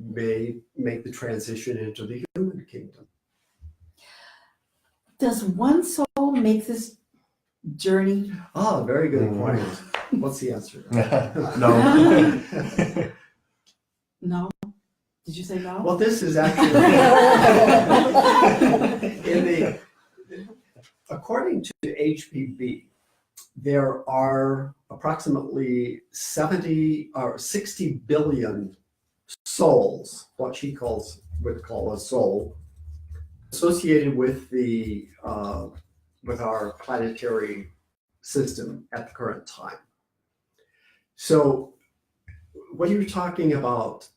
may make the transition into the human kingdom. Does one soul make this journey? Ah, very good point. What's the answer? No. No? Did you say no? Well, this is actually according to HPB, there are approximately 70 or 60 billion souls, what she would call a soul, associated with the with our planetary system at the current time. So when you're talking about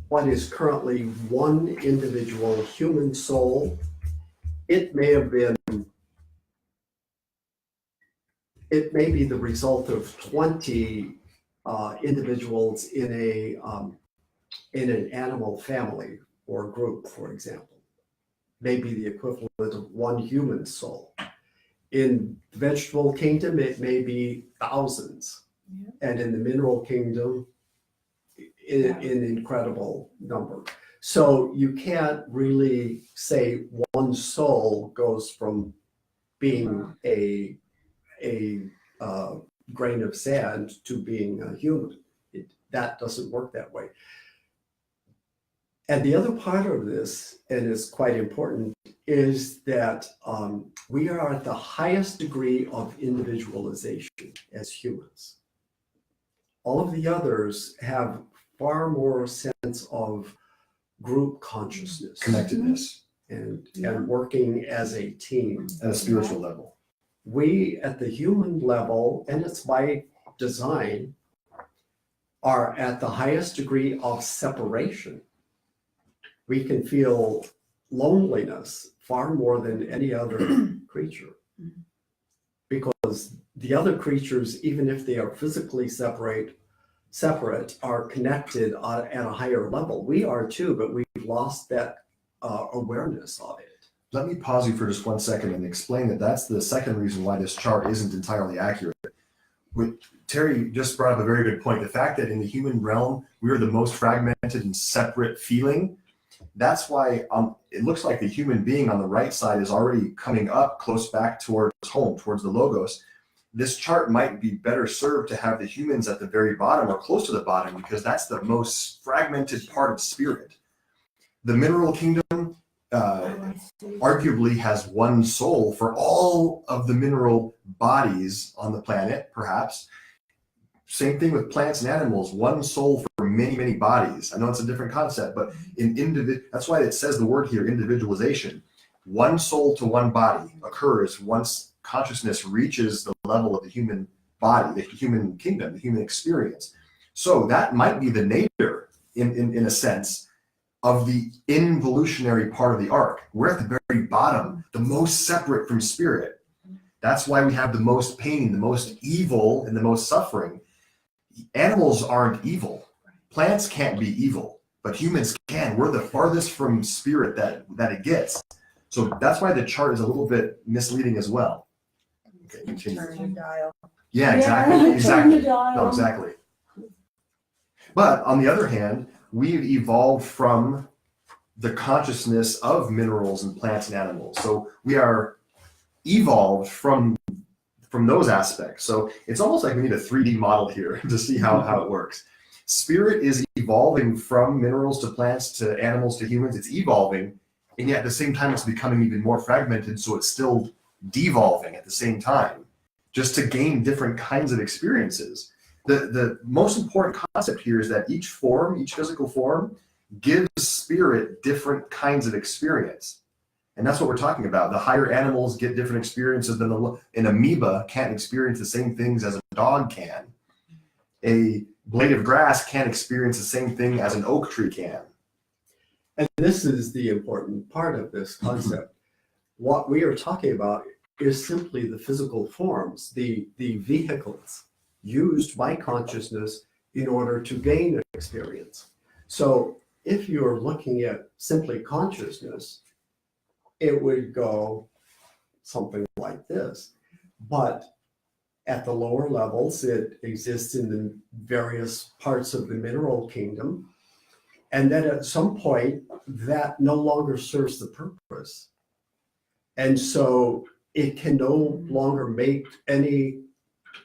what is currently one individual human soul, it may be the result of 20 individuals in an animal family or group, for example. Maybe the equivalent of one human soul. In the vegetable kingdom, it may be thousands. Yeah. And in the mineral kingdom, in incredible number. So you can't really say one soul goes from being a grain of sand to being a human. That doesn't work that way. And the other part of this, and it's quite important, is that we are at the highest degree of individualization as humans. All of the others have far more sense of group consciousness, connectedness, and working as a team at a spiritual level. We at the human level, and it's by design, are at the highest degree of separation. We can feel loneliness far more than any other creature, because the other creatures, even if they are physically separate, are connected at a higher level. We are too, but we've lost that awareness of it. Let me pause you for just 1 second and explain that that's the second reason why this chart isn't entirely accurate. Terry just brought up a very good point. The fact that in the human realm, we are the most fragmented and separate feeling. That's why it looks like the human being on the right side is already coming up close back towards home, towards the logos. This chart might be better served to have the humans at the very bottom or close to the bottom, because that's the most fragmented part of spirit. The mineral kingdom arguably has one soul for all of the mineral bodies on the planet, perhaps. Same thing with plants and animals, one soul for many, many bodies. I know it's a different concept, but that's why it says the word here, individualization. One soul to one body occurs once consciousness reaches the level of the human body, the human kingdom, the human experience. So that might be the nadir, in a sense, of the involutionary part of the arc. We're at the very bottom, the most separate from spirit. That's why we have the most pain, the most evil, and the most suffering. Animals aren't evil. Plants can't be evil, but humans can. We're the farthest from spirit that it gets. So that's why the chart is a little bit misleading as well. Okay, continue. Turn your dial. Yeah, exactly. Exactly. No, exactly. But on the other hand, we've evolved from the consciousness of minerals and plants and animals. So we are evolved from those aspects. So it's almost like we need a 3D model here to see how it works. Spirit is evolving from minerals to plants to animals to humans. It's evolving, and yet at the same time it's becoming even more fragmented, so it's still devolving at the same time, just to gain different kinds of experiences. The most important concept here is that each physical form, gives spirit different kinds of experience. And that's what we're talking about. The higher animals get different experiences than an amoeba can't experience the same things as a dog can. A blade of grass can't experience the same thing as an oak tree can. And this is the important part of this concept. What we are talking about is simply the physical forms, the vehicles used by consciousness in order to gain an experience. So if you're looking at simply consciousness, it would go something like this. But at the lower levels, it exists in the various parts of the mineral kingdom. And then at some point, that no longer serves the purpose. And so it can no longer make any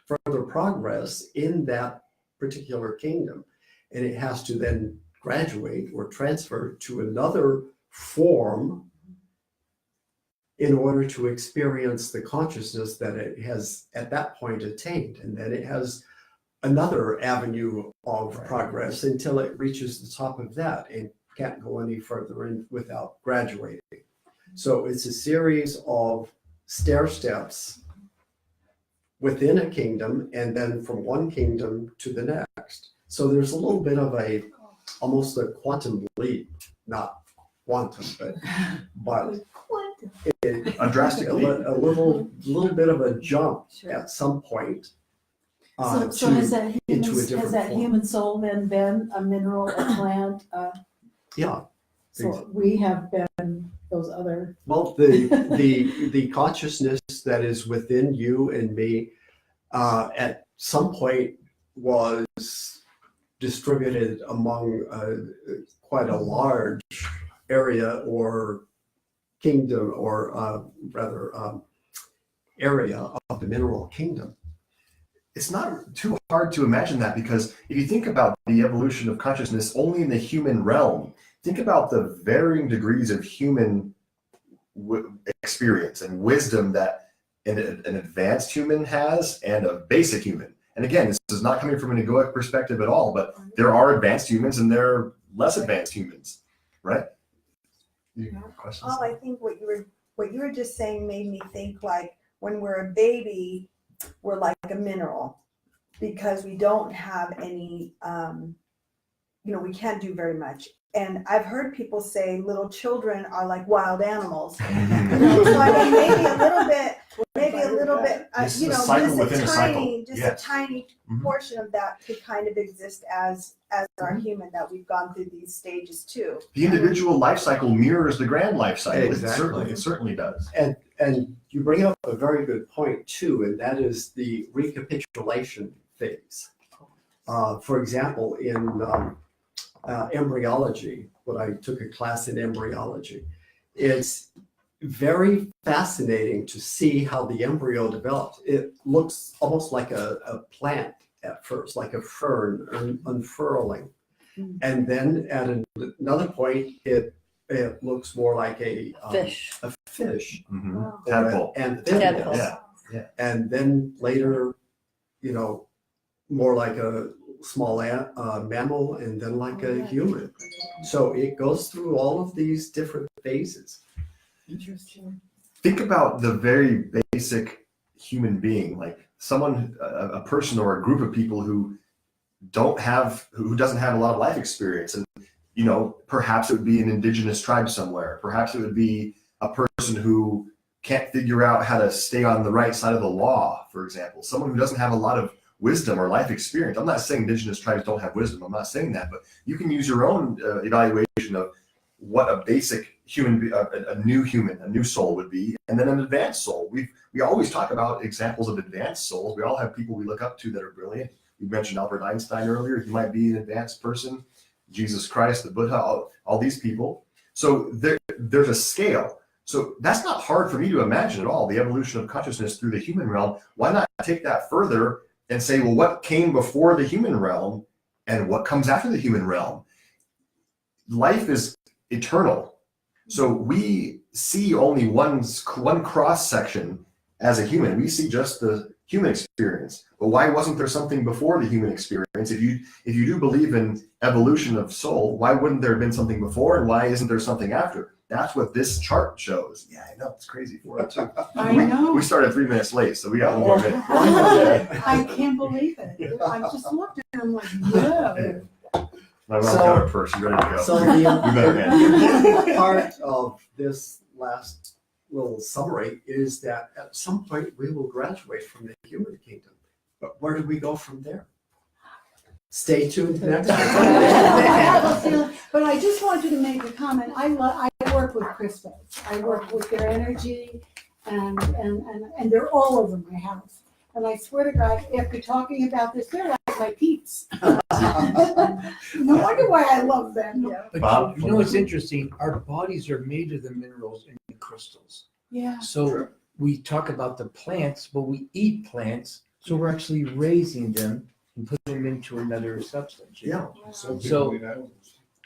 further progress in that particular kingdom. And it has to then graduate or transfer to another form in order to experience the consciousness that it has at that point attained. And then it has another avenue of progress until it reaches the top of that and can't go any further in without graduating. So it's a series of stair steps within a kingdom and then from one kingdom to the next. So there's a little bit of almost a quantum leap, not quantum, but A drastic a leap. little bit of a jump Sure. at some point. So has that into a human, different has that form. human soul then been a mineral, a plant? Yeah, So we have been those other, well, the consciousness that is within you and me at some point was distributed among quite a large area or kingdom, or rather area of the mineral kingdom. It's not too hard to imagine that, because if you think about the evolution of consciousness only in the human realm, think about the varying degrees of human experience and wisdom that an advanced human has and a basic human. And again, this is not coming from an egoic perspective at all, but there are advanced humans and there are less advanced humans, right? You have questions? Oh, I think what you were just saying made me think, like, when we're a baby, we're like a mineral because we don't have any, we can't do very much. And I've heard people say little children are like wild animals. So I mean, maybe a little bit, This is a cycle within a cycle. just Yes. a tiny Mhm. portion of that could kind of exist as our human, that we've gone through these stages too. The individual life cycle mirrors the grand life cycle. Exactly. It certainly does. And you bring up a very good point too, and that is the recapitulation phase. For example, in embryology, when I took a class in embryology, it's very fascinating to see how the embryo develops. It looks almost like a plant at first, like a fern unfurling. And then at another point, it looks more like a fish. Mm-hmm. Wow. Tadpole. Amphibious. Yeah. And then later, more like a small mammal, and then like a human. So it goes through all of these different phases. interesting. Think about the very basic human being, like someone, a person or a group of people who doesn't have a lot of life experience. And, perhaps it would be an indigenous tribe somewhere. Perhaps it would be a person who can't figure out how to stay on the right side of the law, for example. Someone who doesn't have a lot of wisdom or life experience. I'm not saying indigenous tribes don't have wisdom. I'm not saying that, but you can use your own evaluation of what a basic human, a new human, a new soul would be, and then an advanced soul. We always talk about examples of advanced souls. We all have people we look up to that are brilliant. You mentioned Albert Einstein earlier. He might be an advanced person. Jesus Christ, the Buddha, all these people. So there's a scale. So that's not hard for me to imagine at all, the evolution of consciousness through the human realm. Why not take that further and say, well, what came before the human realm and what comes after the human realm? Life is eternal. So we see only one cross section as a human. We see just the human experience. But why wasn't there something before the human experience? If you do believe in evolution of soul, why wouldn't there have been something before, and why isn't there something after? That's what this chart shows. Yeah, I know, it's crazy for us too. I know. We started 3 minutes late, so we got one more minute. I can't believe it. I just looked and I'm like, no. My mom got her purse. You ready to go? So You better, the man. important part of this last little summary is that at some point we will graduate from the human kingdom. But where do we go from there? Stay tuned next I have a week. feeling, but I just wanted to make a comment. I work with crystals. I work with their energy, and they're all over my house. And I swear to God, after talking about this, they're like my peeps. No wonder why I love them. But Bob? you know what's interesting? Our bodies are made of the minerals and the crystals. Yeah. So we talk about the plants, but we eat plants, so we're actually raising them and putting them into another substance. you know? So,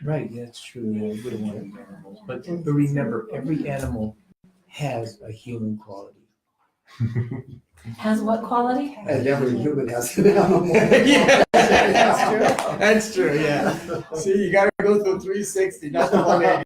right, that's true. Yeah, we wouldn't want to eat animals. But remember, every animal has a human quality. Has what quality? And every human has an animal. Yeah, that's true. That's true, yeah. See, you gotta go through 360, not the 180.